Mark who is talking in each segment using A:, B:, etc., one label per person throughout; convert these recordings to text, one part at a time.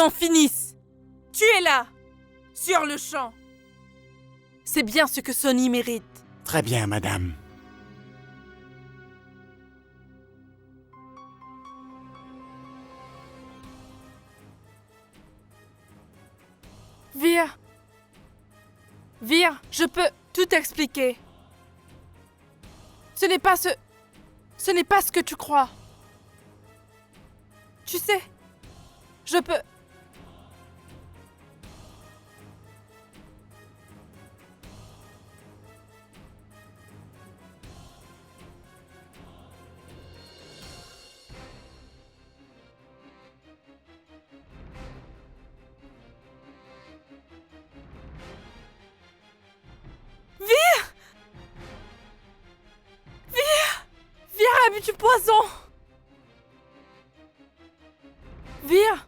A: en finisse. Tu es là, sur le champ. C'est bien ce que Sonny mérite.
B: Très bien, madame.
A: Vir, je peux tout expliquer. Ce n'est pas ce que tu crois. Tu sais, je peux... Vir a bu du poison. Vir.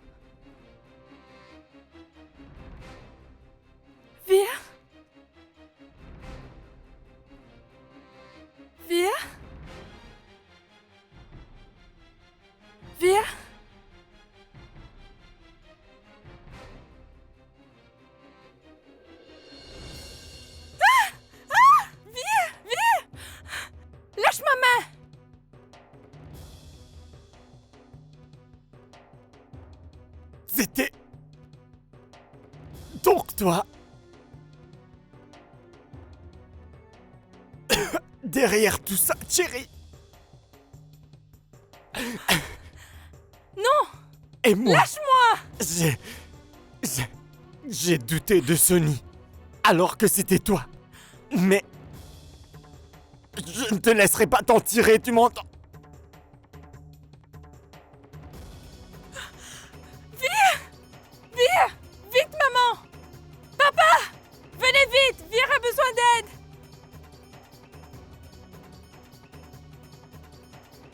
A: Lâche ma main.
B: C'était... Donc toi... Derrière tout ça, Cherry.
A: Non.
B: Et moi...
A: Lâche-moi.
B: J'ai douté de Sonny, alors que c'était toi. Mais... Je ne te laisserai pas t'en tirer, tu m'entends?
A: Vite, maman. Papa. Venez vite. Vir a besoin d'aide.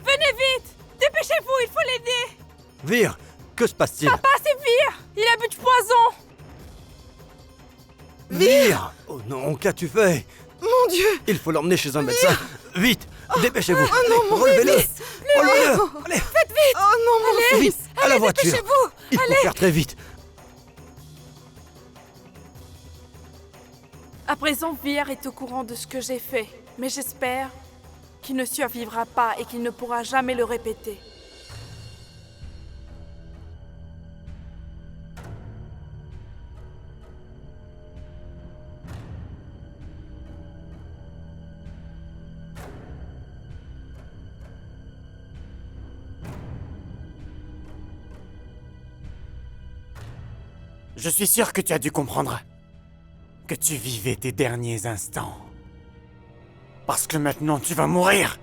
A: Venez vite. Dépêchez-vous, il faut l'aider.
C: Vir, que se passe-t-il?
A: Papa, c'est Vir. Il a bu du poison.
C: Vir! Oh non, qu'as-tu fait?
D: Mon Dieu!
C: Il faut l'emmener chez un médecin. Vite! Dépêchez-vous!
D: Oh non, mon
C: relevez-le!
D: bébé!
C: Relevez-le! Allez,
D: Oh non, mon
C: vite! À la voiture!
A: Dépêchez-vous.
C: Il faut faire très vite!
A: À présent, Vir est au courant de ce que j'ai fait. Mais j'espère qu'il ne survivra pas et qu'il ne pourra jamais le répéter.
B: Je suis sûr que tu as dû comprendre que tu vivais tes derniers instants. Parce que maintenant tu vas mourir.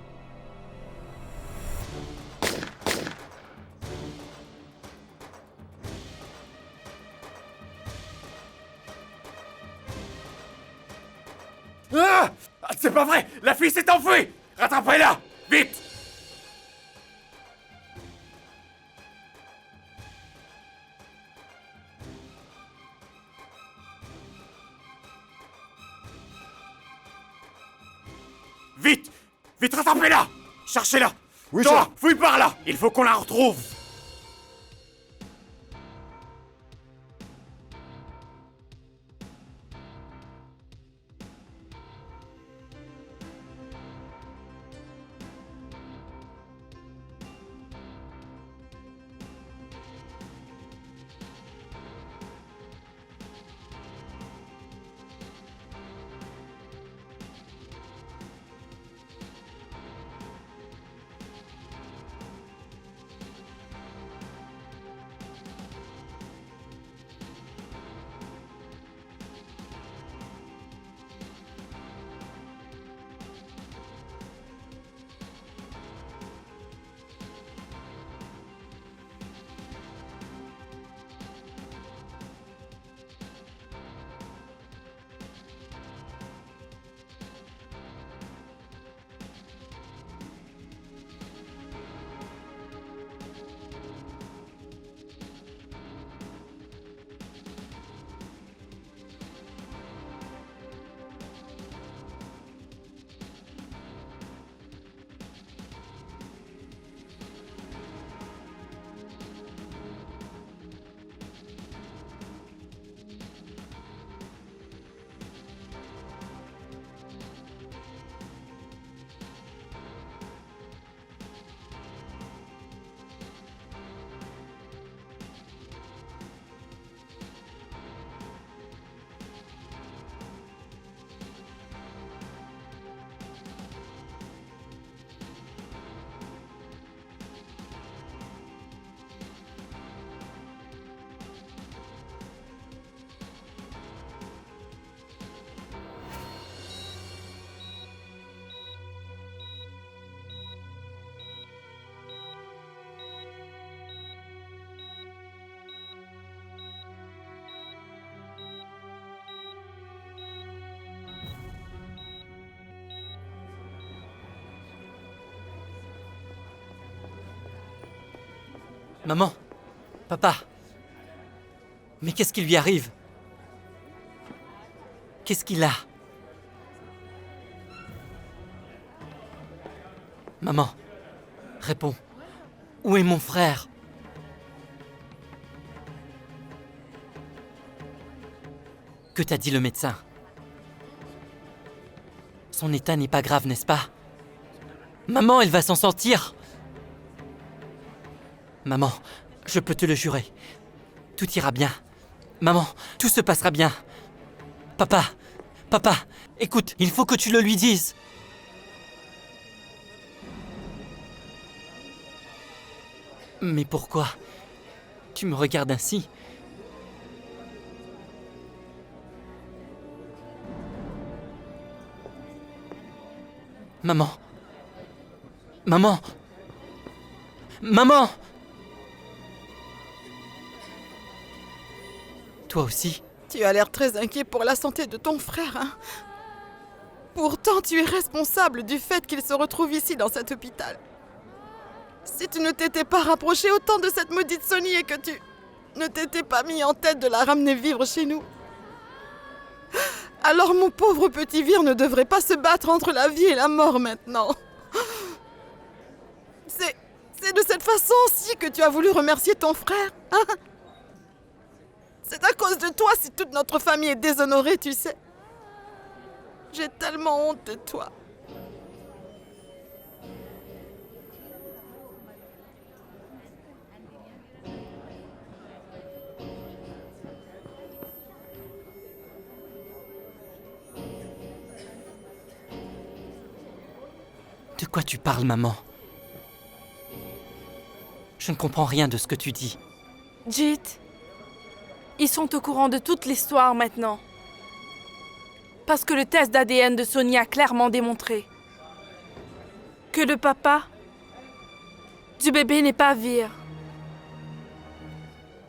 B: Ah! C'est pas vrai! La fille s'est enfuie! Rattrapez-la! Vite! Vite! Vite, rattrapez-la! Cherchez-la!
C: Oui,
B: Toi,
C: chef.
B: fouille par là! Il faut qu'on la retrouve!
E: Maman, papa. Mais qu'est-ce qui lui arrive? Qu'est-ce qu'il a? Maman, réponds. Où est mon frère? Que t'a dit le médecin? Son état n'est pas grave, n'est-ce pas? Maman, elle va s'en sortir. Maman, je peux te le jurer. Tout ira bien. Maman, tout se passera bien. Papa, écoute, il faut que tu le lui dises. Mais pourquoi tu me regardes ainsi? Maman. Maman. Maman! Toi aussi?
D: Tu as l'air très inquiet pour la santé de ton frère, hein? Pourtant, tu es responsable du fait qu'il se retrouve ici dans cet hôpital. Si tu ne t'étais pas rapproché autant de cette maudite Sonny et que tu ne t'étais pas mis en tête de la ramener vivre chez nous, alors mon pauvre petit Vir ne devrait pas se battre entre la vie et la mort maintenant. C'est de cette façon aussi que tu as voulu remercier ton frère, hein? C'est à cause de toi si toute notre famille est déshonorée, tu sais. J'ai tellement honte de toi.
E: De quoi tu parles, maman? Je ne comprends rien de ce que tu dis.
A: Jeet, ils sont au courant de toute l'histoire maintenant. Parce que le test d'ADN de Sonia a clairement démontré que le papa du bébé n'est pas Vir.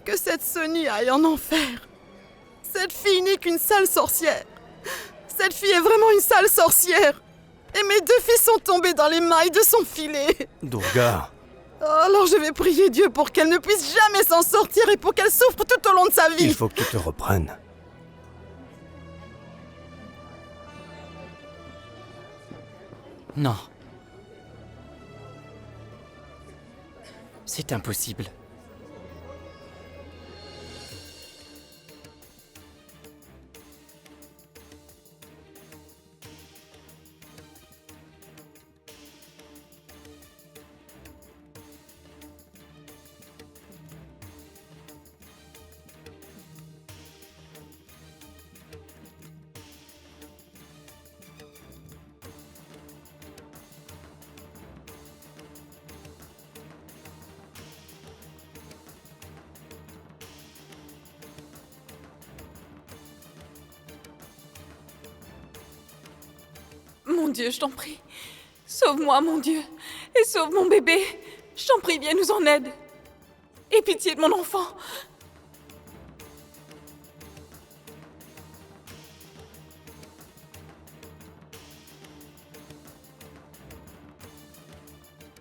D: Que cette Sonny aille en enfer. Cette fille n'est qu'une sale sorcière. Cette fille est vraiment une sale sorcière. Et mes deux filles sont tombées dans les mailles de son filet.
C: Durga,
D: Alors je vais prier Dieu pour qu'elle ne puisse jamais s'en sortir et pour qu'elle souffre tout au long de sa vie.
C: il faut que tu te reprennes.
E: Non. C'est impossible.
A: Mon Dieu, je t'en prie. Sauve-moi, mon Dieu. Et sauve mon bébé. Je t'en prie, viens nous en aide. Aie pitié de mon enfant.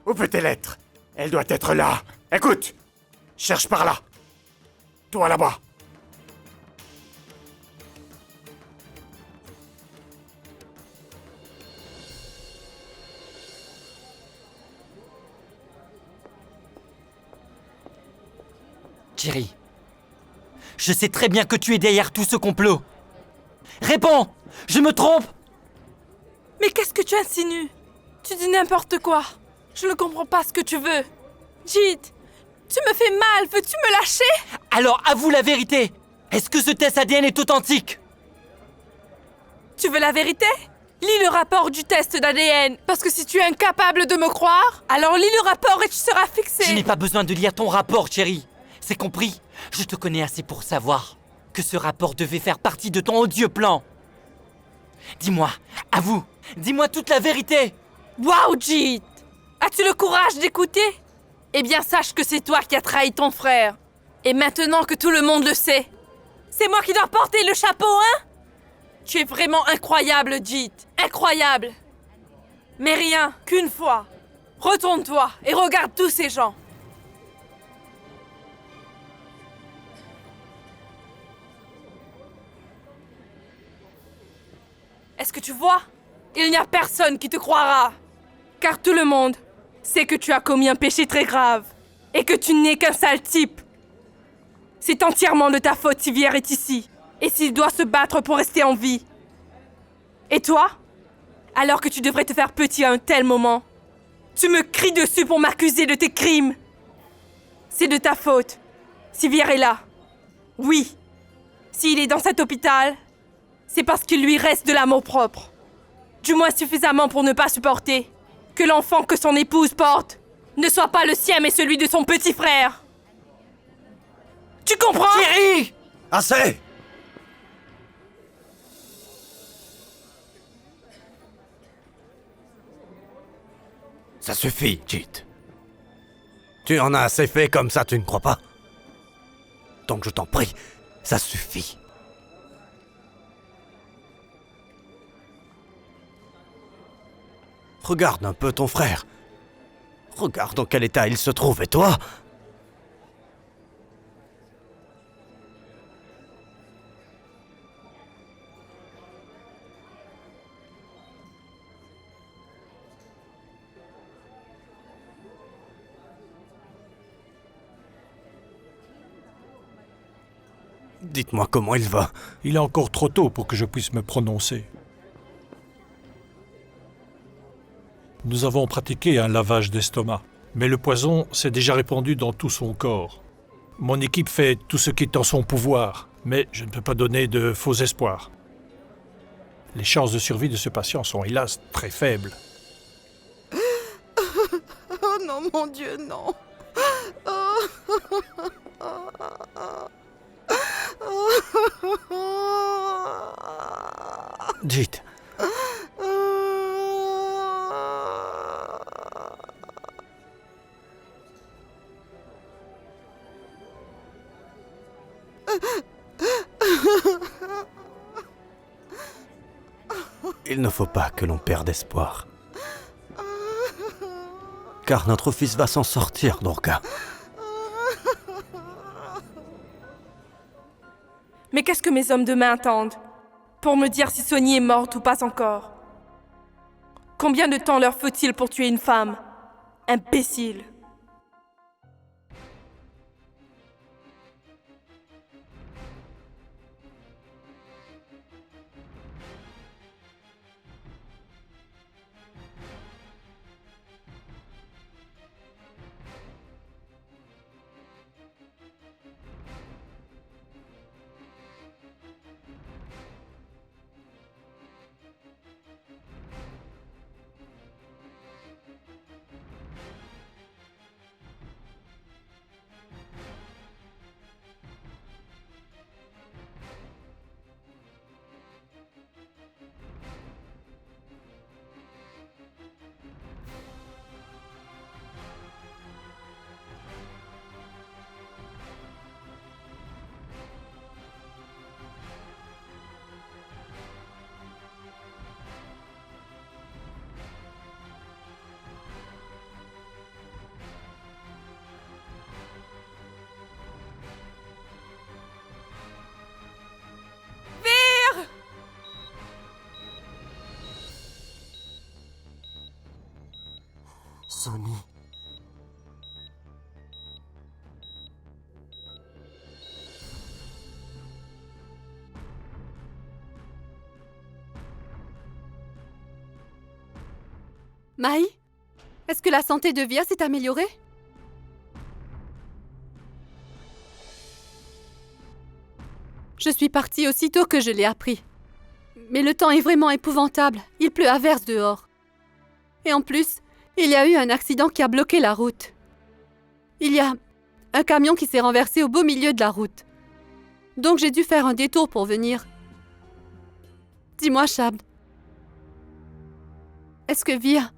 B: Où peut-elle être? Elle doit être là. Écoute! Cherche par là. Toi là-bas.
E: Jerry, je sais très bien que tu es derrière tout ce complot. Réponds! Je me trompe?
A: Mais qu'est-ce que tu insinues? Tu dis n'importe quoi. Je ne comprends pas ce que tu veux. Jeet, tu me fais mal. Veux-tu me lâcher?
E: Alors avoue la vérité. Est-ce que ce test ADN est authentique?
A: Tu veux la vérité? Lis le rapport du test d'ADN. Parce que si tu es incapable de me croire, alors lis le rapport et tu seras fixé.
E: Je n'ai pas besoin de lire ton rapport, Jerry. C'est compris. Je te connais assez pour savoir que ce rapport devait faire partie de ton odieux plan. Dis-moi, avoue, dis-moi toute la vérité.
A: Waouh, Jeet! As-tu le courage d'écouter? Eh bien, sache que c'est toi qui as trahi ton frère. Et maintenant que tout le monde le sait, c'est moi qui dois porter le chapeau, hein? Tu es vraiment incroyable, Jeet. Incroyable. Mais rien qu'une fois. Retourne-toi et regarde tous ces gens. que tu vois, il n'y a personne qui te croira. Car tout le monde sait que tu as commis un péché très grave et que tu n'es qu'un sale type. C'est entièrement de ta faute si Vier est ici et s'il doit se battre pour rester en vie. Et toi, alors que tu devrais te faire petit à un tel moment, tu me cries dessus pour m'accuser de tes crimes. C'est de ta faute si Vier est là. Oui, s'il est dans cet hôpital, c'est parce qu'il lui reste de l'amour-propre. Du moins suffisamment pour ne pas supporter que l'enfant que son épouse porte ne soit pas le sien mais celui de son petit frère. Tu comprends?
E: Thierry!
C: Assez! Ça suffit, Jit. Tu en as assez fait comme ça, tu ne crois pas? Donc je t'en prie, ça suffit. Regarde un peu ton frère. Regarde dans quel état il se trouve, et toi? Dites-moi comment il va.
F: Il est encore trop tôt pour que je puisse me prononcer. Nous avons pratiqué un lavage d'estomac, mais le poison s'est déjà répandu dans tout son corps. Mon équipe fait tout ce qui est en son pouvoir, mais je ne peux pas donner de faux espoirs. Les chances de survie de ce patient sont hélas très faibles.
D: Oh non, mon Dieu, non.
C: Dites. Il ne faut pas que l'on perde espoir. Car notre fils va s'en sortir, Durga.
A: Mais qu'est-ce que mes hommes de main attendent pour me dire si Sonny est morte ou pas encore? Combien de temps leur faut-il pour tuer une femme? Imbécile!
B: Sonny.
G: Maï, est-ce que la santé de Via s'est améliorée? Je suis partie aussitôt que je l'ai appris. Mais le temps est vraiment épouvantable. Il pleut à verse dehors. Et en plus, il y a eu un accident qui a bloqué la route. Il y a un camion qui s'est renversé au beau milieu de la route. Donc j'ai dû faire un détour pour venir. Dis-moi, Shabd, est-ce que Via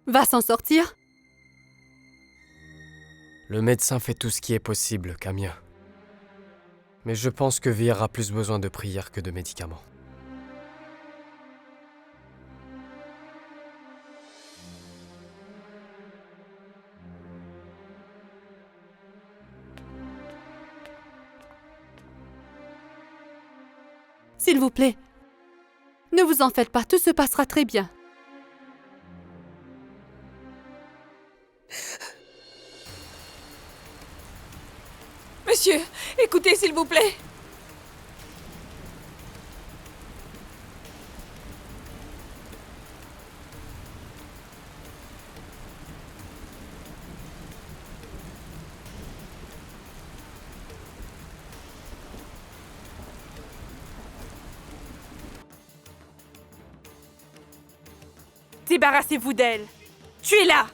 G: va s'en sortir?
H: Le médecin fait tout ce qui est possible, Camia. Mais je pense que Vir a plus besoin de prières que de médicaments.
G: S'il vous plaît, Ne vous en faites pas, tout se passera très bien.
A: Monsieur, écoutez s'il vous plaît. Débarrassez-vous d'elle. Tuez-la.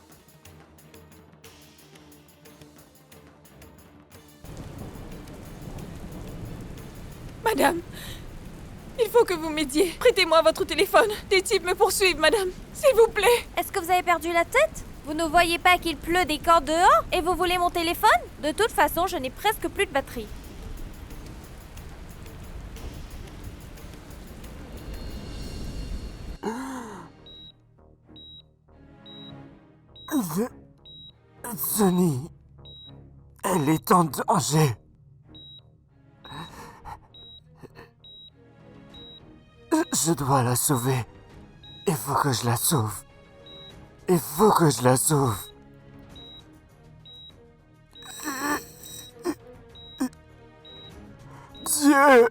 A: Madame, il faut que vous m'aidiez. Prêtez-moi votre téléphone. Des types me poursuivent, madame. S'il vous plaît.
I: Est-ce que vous avez perdu la tête? Vous ne voyez pas qu'il pleut des cordes dehors? Et vous voulez mon téléphone? De toute façon, je n'ai presque plus de batterie.
B: Sonny, elle est en danger. Je dois la sauver. Il faut que je la sauve. Il faut que je la sauve. Dieu!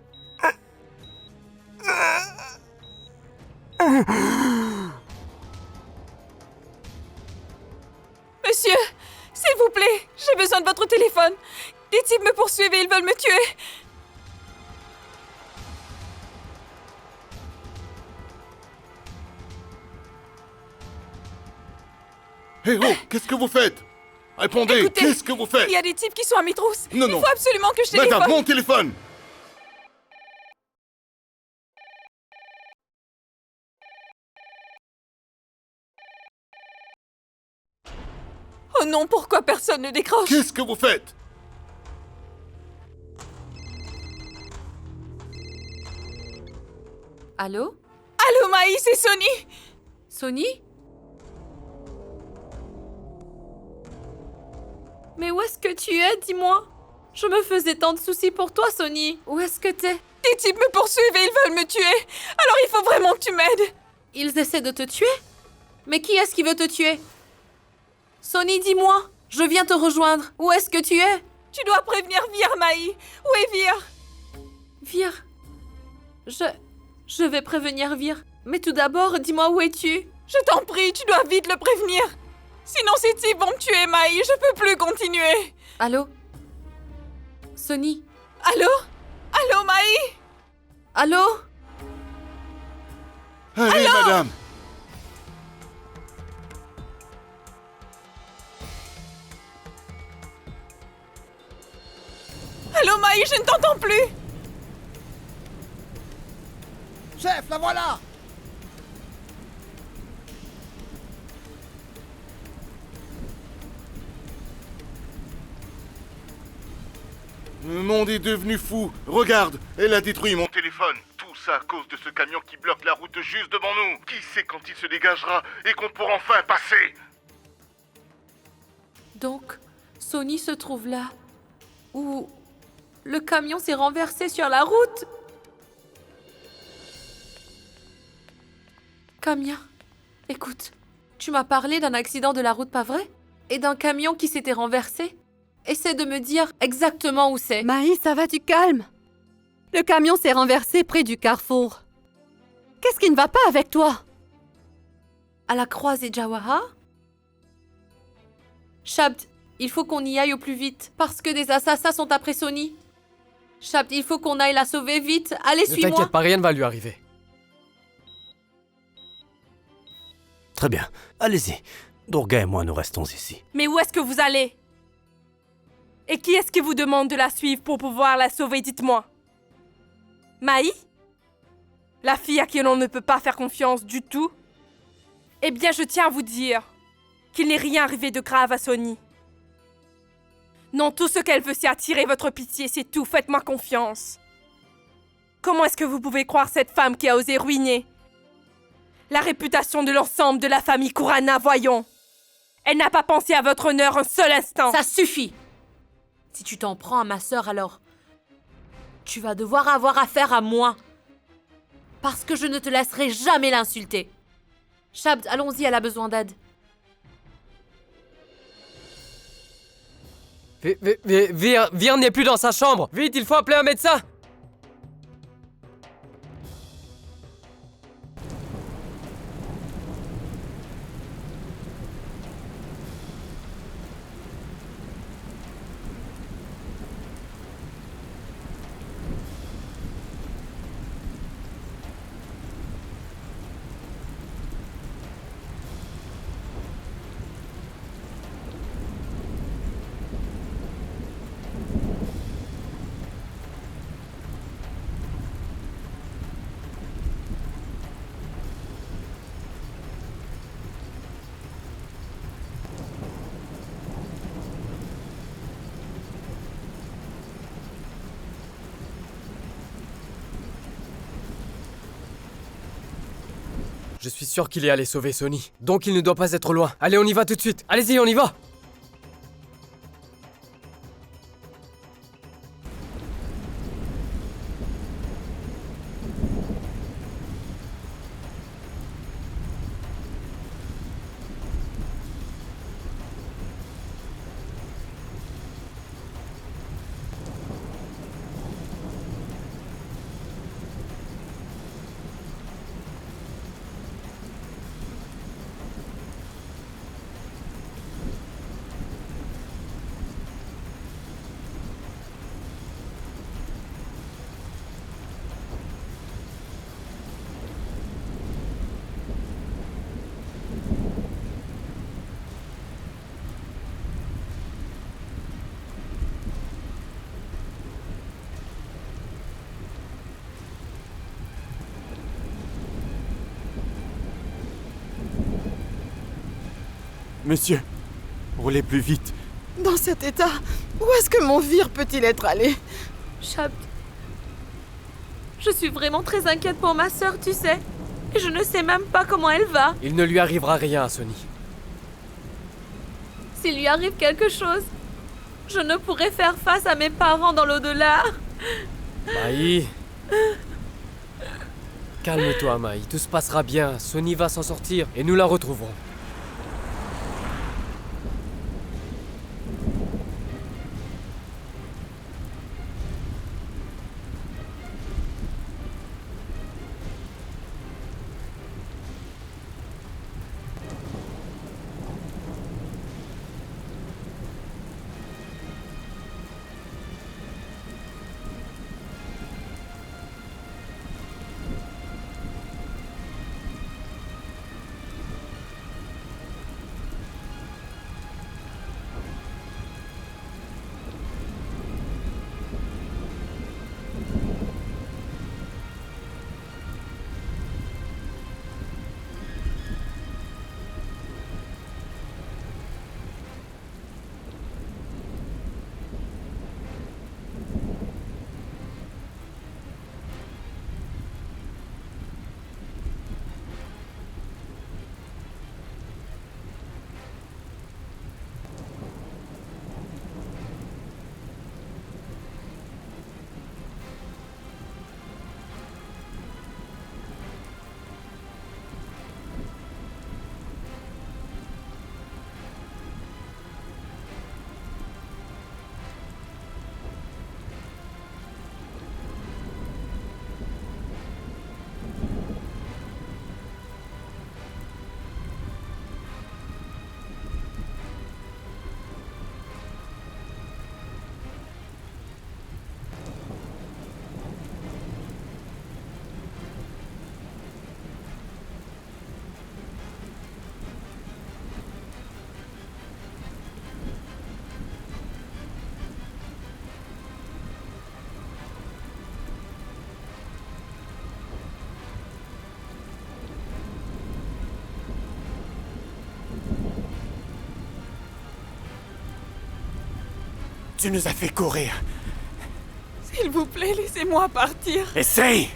A: Monsieur, s'il vous plaît, j'ai besoin de votre téléphone. Des types me poursuivent et ils veulent me tuer.
J: Hé oh, qu'est-ce que vous faites? Répondez,
A: Écoutez,
J: qu'est-ce que vous faites?
A: Il y a des types qui sont à Mitrousse.
J: Non,
A: Il
J: non.
A: faut absolument que je téléphone.
J: Madame, mon téléphone!
A: Oh non, pourquoi personne ne décroche?
J: Qu'est-ce que vous faites?
G: Allô?
A: Allô, Maï, c'est Sonny.
G: Sonny? Mais où est-ce que tu es, dis-moi? Je me faisais tant de soucis pour toi, Sonny. Où est-ce que t'es?
A: Des types me poursuivent et ils veulent me tuer. Alors il faut vraiment que tu m'aides.
G: Ils essaient de te tuer? Mais qui est-ce qui veut te tuer? Sonny, dis-moi. Je viens te rejoindre. Où est-ce que tu es?
A: Tu dois prévenir Vir, Maï. Où est Vir?
G: Vir. Je vais prévenir Vir. Mais tout d'abord, dis-moi où es-tu?
A: Je t'en prie, tu dois vite le prévenir. Sinon ces types vont me tuer, Maï. Je peux plus continuer.
G: Allô? Sonny?
A: Allô? Allô, Maï?
G: Allô?
J: Allez, madame!
A: Allô, Maï, je ne t'entends plus.
K: Chef, la voilà!
J: Le monde est devenu fou. Regarde, elle a détruit mon téléphone. Tout ça à cause de ce camion qui bloque la route juste devant nous. Qui sait quand il se dégagera et qu'on pourra enfin passer?
G: Donc, Sonny se trouve là, où le camion s'est renversé sur la route. Camia, écoute, tu m'as parlé d'un accident de la route, pas vrai? Et d'un camion qui s'était renversé? Essaie de me dire exactement où c'est.
L: Maï, ça va, tu calmes. Le camion s'est renversé près du carrefour. Qu'est-ce qui ne va pas avec toi?
G: À la croisée Jawahar? Shabd, il faut qu'on y aille au plus vite, parce que des assassins sont après Sonny. Shabd, il faut qu'on aille la sauver vite. Allez,
H: Ne
G: suis-moi.
H: t'inquiète pas, rien ne va lui arriver.
C: Très bien, allez-y. Durga et moi, nous restons ici.
A: Mais où est-ce que vous allez? Et qui est-ce qui vous demande de la suivre pour pouvoir la sauver, dites-moi? Maï? La fille à qui l'on ne peut pas faire confiance du tout? Eh bien, je tiens à vous dire qu'il n'est rien arrivé de grave à Sonny. Non, tout ce qu'elle veut, c'est attirer votre pitié, c'est tout. Faites-moi confiance. Comment est-ce que vous pouvez croire cette femme qui a osé ruiner la réputation de l'ensemble de la famille Kurana, voyons? Elle n'a pas pensé à votre honneur un seul instant.
G: Ça suffit. Si tu t'en prends à ma sœur, alors tu vas devoir avoir affaire à moi.
M: Parce que je ne te laisserai jamais l'insulter. Shabd, allons-y, elle a besoin d'aide.
H: Vir n'est plus dans sa chambre. Vite, il faut appeler un médecin. Je suis sûr qu'il est allé sauver Sonny. Donc il ne doit pas être loin. Allez, on y va tout de suite. Allez-y, on y va.
B: Monsieur, roulez plus vite.
D: Dans cet état, où est-ce que mon Vir peut-il être allé?
M: Shabd, je suis vraiment très inquiète pour ma sœur, tu sais. Et je ne sais même pas comment elle va.
H: Il ne lui arrivera rien à Sonny.
M: S'il lui arrive quelque chose, je ne pourrai faire face à mes parents dans l'au-delà.
H: Maï. Calme-toi, Maï. Tout se passera bien. Sonny va s'en sortir et nous la retrouverons.
B: Tu nous as fait courir.
D: S'il vous plaît, laissez-moi partir.
B: Essaye!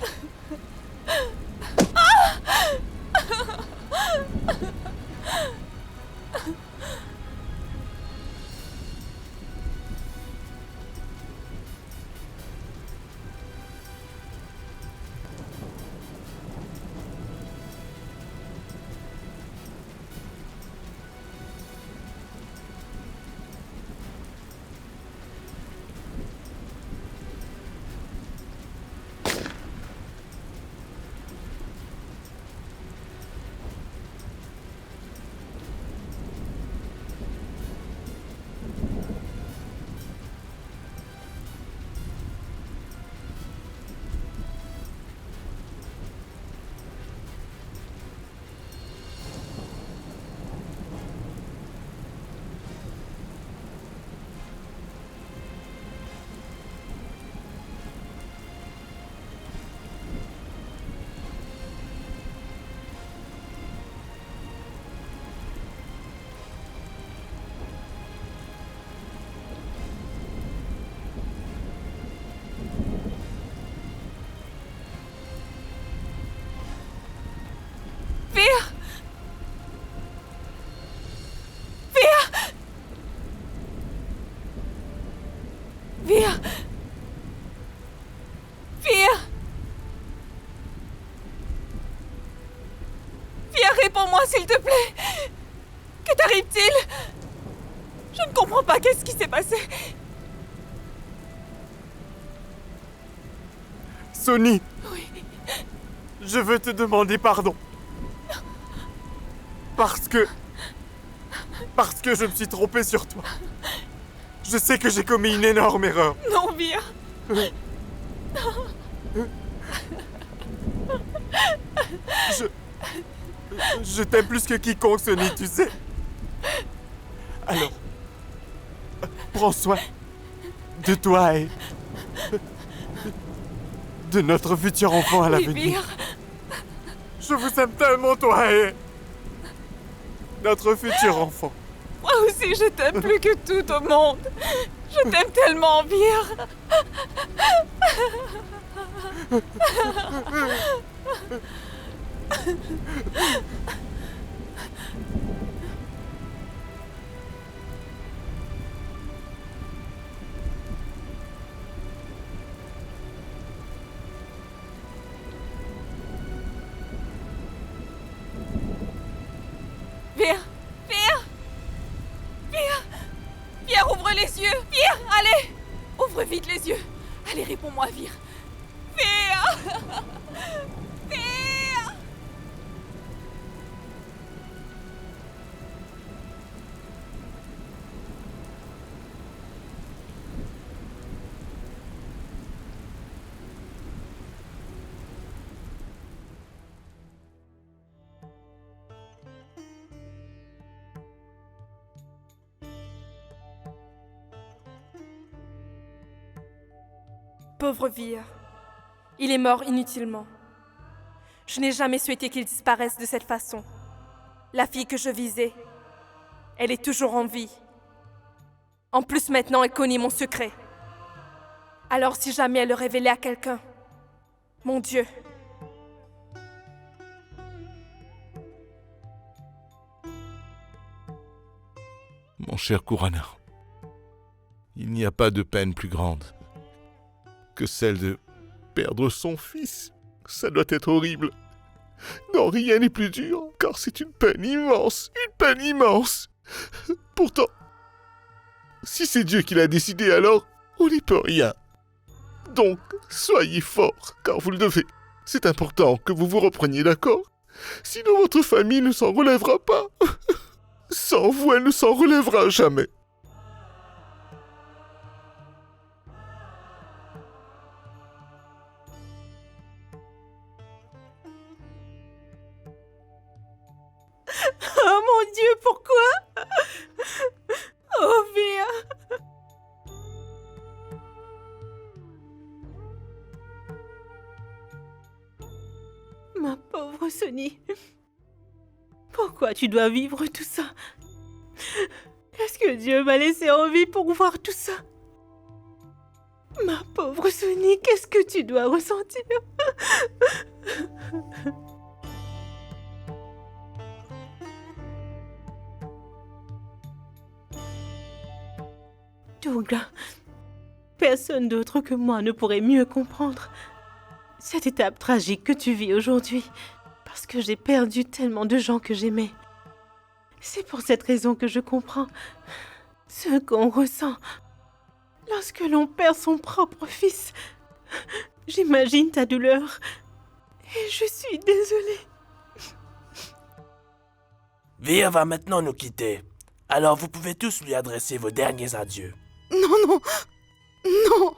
A: Vire! Vire! Vire, réponds-moi s'il te plaît! Que t'arrive-t-il? Je ne comprends pas, qu'est-ce qui s'est passé?
B: Sonny,
A: Oui.
B: je veux te demander pardon. Parce que je me suis trompé sur toi. Je sais que j'ai commis une énorme erreur.
A: Non, Vire!
B: Je t'aime plus que quiconque, Sonny, tu sais. Alors, prends soin de toi et de notre futur enfant à l'avenir.
A: Vire!
B: Je vous aime tellement, toi et notre futur enfant.
A: Moi aussi, je t'aime plus que tout au monde. Je t'aime tellement, Vire. Vire! Vire! Vire! Vire, ouvre les yeux! Vire, allez! Ouvre vite les yeux! Allez, réponds-moi, Vire! Vire! Vire! Pauvre Vire. Il est mort inutilement. Je n'ai jamais souhaité qu'il disparaisse de cette façon. La fille que je visais, elle est toujours en vie. En plus, maintenant, elle connaît mon secret. Alors, si jamais elle le révélait à quelqu'un, mon Dieu.
J: Mon cher Kurana, il n'y a pas de peine plus grande que celle de perdre son fils. Ça doit être horrible. Non, rien n'est plus dur, car c'est une peine immense, une peine immense. Pourtant, si c'est Dieu qui l'a décidé, alors on n'y peut rien. Donc, soyez forts, car vous le devez. C'est important que vous vous repreniez, d'accord? Sinon votre famille ne s'en relèvera pas. Sans vous, elle ne s'en relèvera jamais.
A: Oh mon Dieu, pourquoi? Oh, Vire!
M: Ma pauvre Sonny. Pourquoi tu dois vivre tout ça? Est-ce que Dieu m'a laissé en vie pour voir tout ça? Ma pauvre Sonny, qu'est-ce que tu dois ressentir? Douglas, personne d'autre que moi ne pourrait mieux comprendre cette étape tragique que tu vis aujourd'hui, parce que j'ai perdu tellement de gens que j'aimais. C'est pour cette raison que je comprends ce qu'on ressent lorsque l'on perd son propre fils. J'imagine ta douleur et je suis désolée.
N: Vire va maintenant nous quitter. Alors vous pouvez tous lui adresser vos derniers adieux.
D: Non, non, non.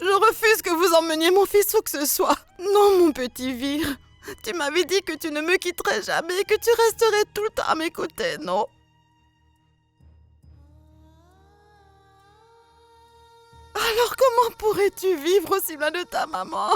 D: Je refuse que vous emmeniez mon fils où que ce soit. Non, mon petit Vire. Tu m'avais dit que tu ne me quitterais jamais, que tu resterais tout le temps à mes côtés, non? Alors comment pourrais-tu vivre aussi loin de ta maman?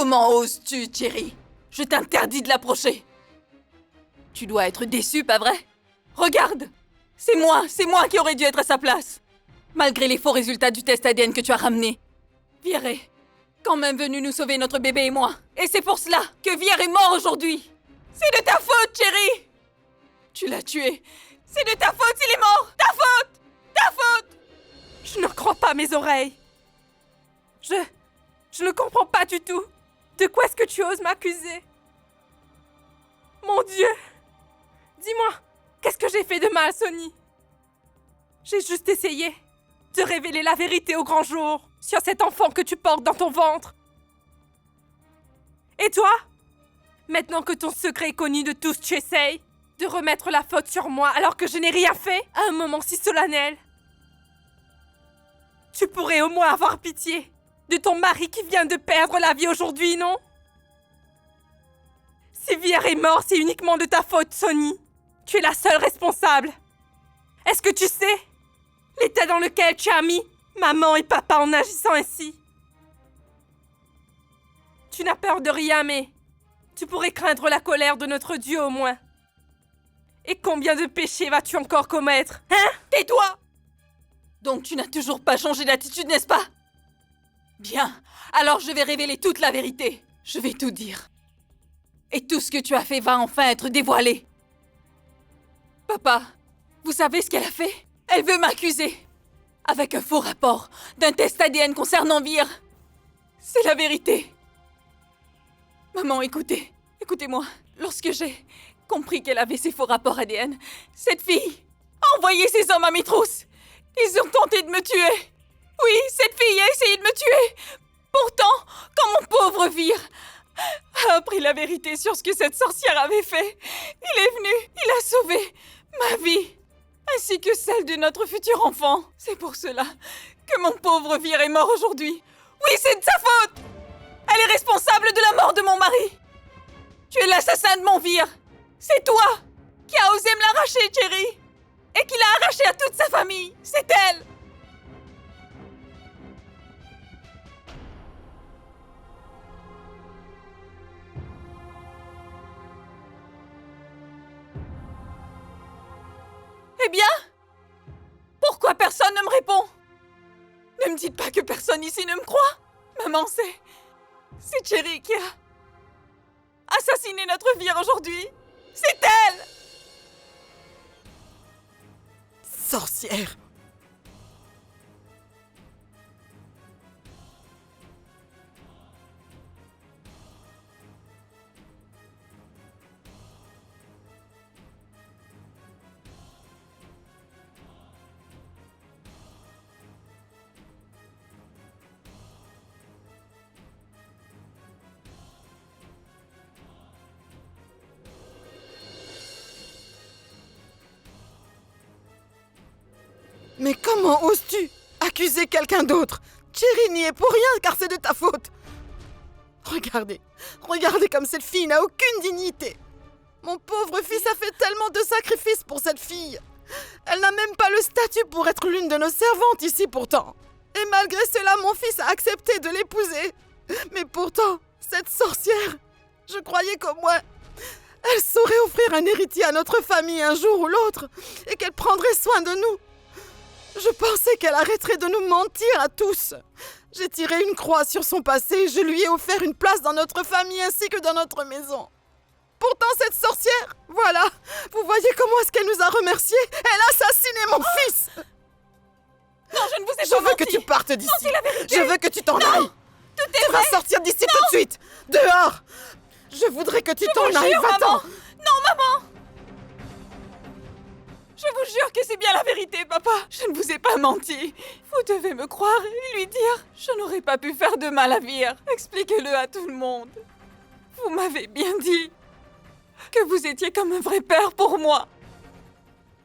A: Comment oses-tu, Cherry? Je t'interdis de l'approcher. Tu dois être déçu, pas vrai? Regarde! C'est moi qui aurais dû être à sa place. Malgré les faux résultats du test ADN que tu as ramené. Vier est quand même venu nous sauver notre bébé et moi. Et c'est pour cela que Vier est mort aujourd'hui. C'est de ta faute, Cherry! Tu l'as tué. C'est de ta faute s'il est mort! Ta faute! Ta faute! Je ne crois pas mes oreilles. Je ne comprends pas du tout. De quoi est-ce que tu oses m'accuser? Mon Dieu! Dis-moi, qu'est-ce que j'ai fait de mal, Sonny? J'ai juste essayé de révéler la vérité au grand jour sur cet enfant que tu portes dans ton ventre. Et toi? Maintenant que ton secret est connu de tous, tu essayes de remettre la faute sur moi alors que je n'ai rien fait à un moment si solennel. Tu pourrais au moins avoir pitié de ton mari qui vient de perdre la vie aujourd'hui, non? Si Vier est mort, c'est uniquement de ta faute, Sonny. Tu es la seule responsable. Est-ce que tu sais l'état dans lequel tu as mis maman et papa en agissant ainsi? Tu n'as peur de rien, mais tu pourrais craindre la colère de notre Dieu au moins. Et combien de péchés vas-tu encore commettre? Hein? Tais-toi! Donc tu n'as toujours pas changé d'attitude, n'est-ce pas? Bien, alors je vais révéler toute la vérité. Je vais tout dire. Et tout ce que tu as fait va enfin être dévoilé. Papa, vous savez ce qu'elle a fait? Elle veut m'accuser. Avec un faux rapport d'un test ADN concernant Vier. C'est la vérité. Maman, écoutez-moi. Lorsque j'ai compris qu'elle avait ces faux rapports ADN, cette fille a envoyé ses hommes à mes trousses. Ils ont tenté de me tuer. Oui, cette fille a essayé de me tuer. Pourtant, quand mon pauvre Vier a appris la vérité sur ce que cette sorcière avait fait, il est venu, il a sauvé ma vie, ainsi que celle de notre futur enfant. C'est pour cela que mon pauvre Vier est mort aujourd'hui. Oui, c'est de sa faute. Elle est responsable de la mort de mon mari. Tu es l'assassin de mon Vier. C'est toi qui as osé me l'arracher, Cherry. Et qui l'a arraché à toute sa famille. C'est elle. Eh bien? Pourquoi personne ne me répond? Ne me dites pas que personne ici ne me croit. Maman, c'est Cherry qui a assassiné notre Vier aujourd'hui. C'est elle!
D: Sorcière! Mais comment oses-tu accuser quelqu'un d'autre? Cherry n'y est pour rien car c'est de ta faute. Regardez comme cette fille n'a aucune dignité. Mon pauvre fils a fait tellement de sacrifices pour cette fille. Elle n'a même pas le statut pour être l'une de nos servantes ici pourtant. Et malgré cela, mon fils a accepté de l'épouser. Mais pourtant, cette sorcière, je croyais qu'au moins, elle saurait offrir un héritier à notre famille un jour ou l'autre et qu'elle prendrait soin de nous. Je pensais qu'elle arrêterait de nous mentir à tous. J'ai tiré une croix sur son passé et je lui ai offert une place dans notre famille ainsi que dans notre maison. Pourtant, cette sorcière, voilà, vous voyez comment est-ce qu'elle nous a remerciés? Elle a assassiné mon fils.
A: Non, je ne vous ai pas menti.
D: Je veux que tu partes d'ici.
A: Non, c'est la vérité.
D: Je veux que tu t'en ailles.
A: Tout est
D: Tu vas sortir d'ici tout de suite. Dehors. Je voudrais que tu t'en ailles. Va-t'en.
A: Non, maman. Je vous jure que c'est bien la vérité, papa. Je ne vous ai pas menti. Vous devez me croire et lui dire. Je n'aurais pas pu faire de mal à Vier. Expliquez-le à tout le monde. Vous m'avez bien dit que vous étiez comme un vrai père pour moi.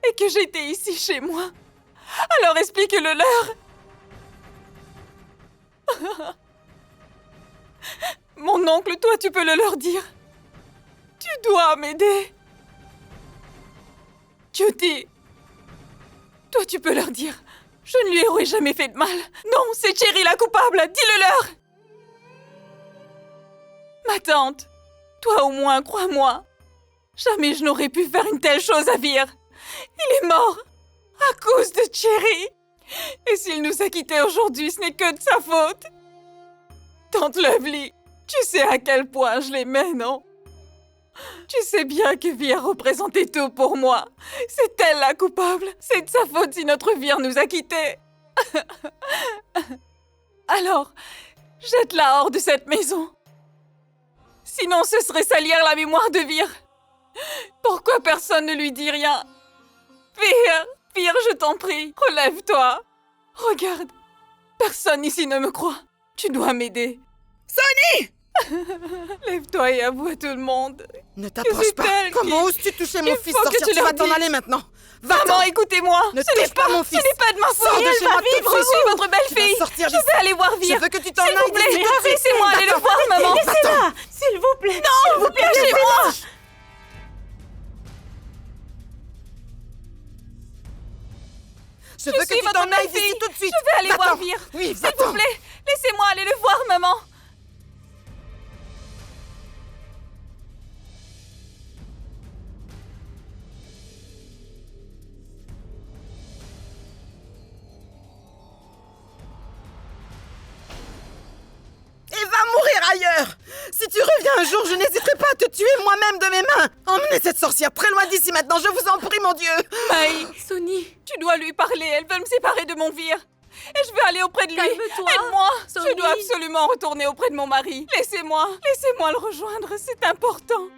A: Et que j'étais ici chez moi. Alors explique-le leur. Mon oncle, toi, tu peux le leur dire. Tu dois m'aider. Judy, toi tu peux leur dire. Je ne lui aurais jamais fait de mal. Non, c'est Cherry la coupable, dis-le leur. Ma tante, toi au moins, crois-moi. Jamais je n'aurais pu faire une telle chose à Vir. Il est mort à cause de Cherry. Et s'il nous a quittés aujourd'hui, ce n'est que de sa faute. Tante Lovely, tu sais à quel point je l'aimais, non? Tu sais bien que Vir représentait tout pour moi. C'est elle la coupable. C'est de sa faute si notre Vir nous a quittés. Alors, jette-la hors de cette maison. Sinon, ce serait salir la mémoire de Vir. Pourquoi personne ne lui dit rien? Vir, je t'en prie, relève-toi. Regarde, personne ici ne me croit. Tu dois m'aider.
D: Sonny!
A: Lève-toi et avoue à tout le monde.
D: Ne t'approche pas. Comment oses-tu toucher mon fils? Sortir, tu vas t'en aller maintenant.
A: Maman, écoutez-moi.
D: Ne touche pas mon fils.
A: Ce n'est pas de ma faute.
D: Sors de chez moi tout de
A: Je
D: suite.
A: suis votre belle-fille. Je vais aller voir Vir.
D: Je veux que tu t'en ailles.
A: S'il vous plaît, laissez-moi aller le voir, maman.
M: Laissez-la, s'il vous plaît.
A: Non, vous lâchez-moi.
D: Je veux que tu t'en ailles d'ici tout de suite.
A: Je vais aller voir Vir.
D: Oui,
A: s'il vous plaît, laissez-moi aller le voir, maman.
D: Et va mourir ailleurs. Si tu reviens un jour, je n'hésiterai pas à te tuer moi-même de mes mains. Emmenez cette sorcière très loin d'ici maintenant, je vous en prie, mon Dieu.
A: Maï, Sonny, tu dois lui parler, elle veut me séparer de mon Vir. Et je veux aller auprès de lui.
G: Calme-toi,
A: Aide-moi.
G: Sonny.
A: Je dois absolument retourner auprès de mon mari. Laissez-moi le rejoindre, c'est important.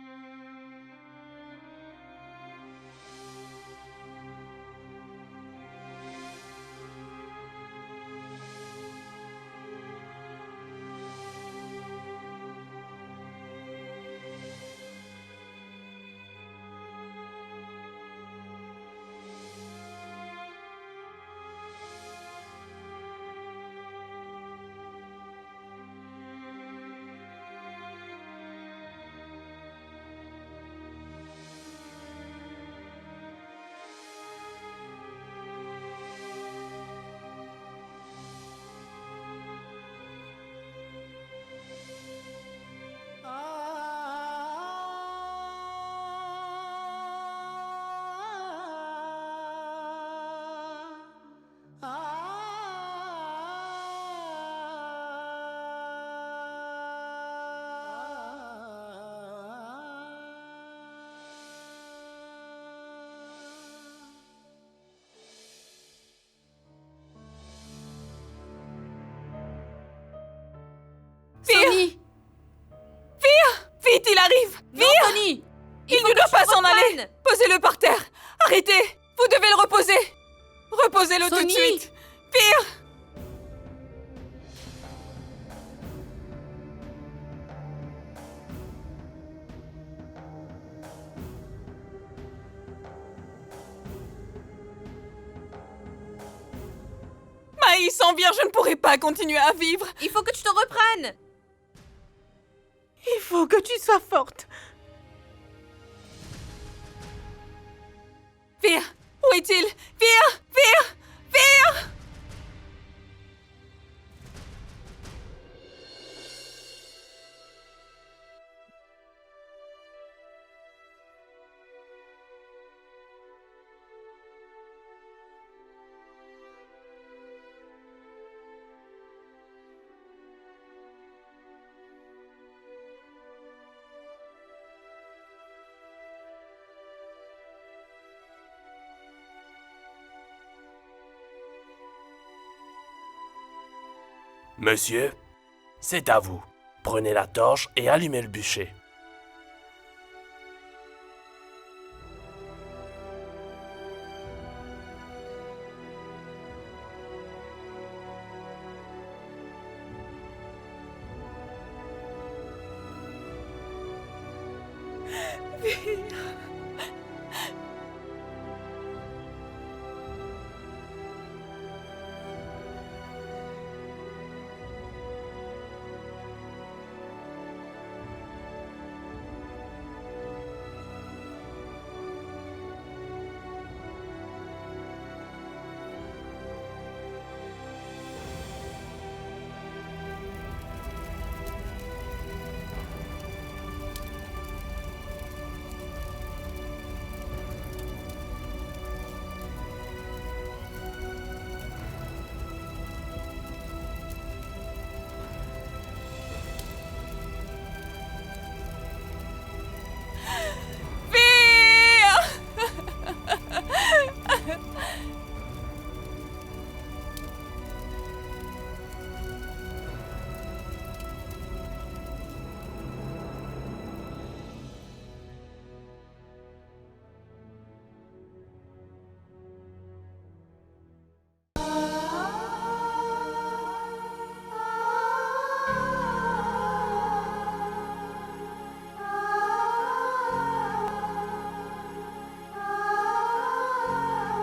G: Sonny!
A: Vir! Vite, il arrive!
G: Non,
A: Vir!
G: Sonny!
A: Il
G: faut
A: ne
G: que
A: doit
G: tu
A: pas
G: te
A: s'en aller!
G: reprennes.
A: Posez-le par terre! Arrêtez! Vous devez le reposer! Reposez-le tout de
G: Sonny!
A: suite! Vir! Maï, sans Vir, je ne pourrai pas continuer à vivre!
G: Il faut que tu te reprennes!
M: Il faut que tu sois forte.
A: Vir! Où est-il? Vir! Vir! Vir!
N: Monsieur, c'est à vous. Prenez la torche et allumez le bûcher.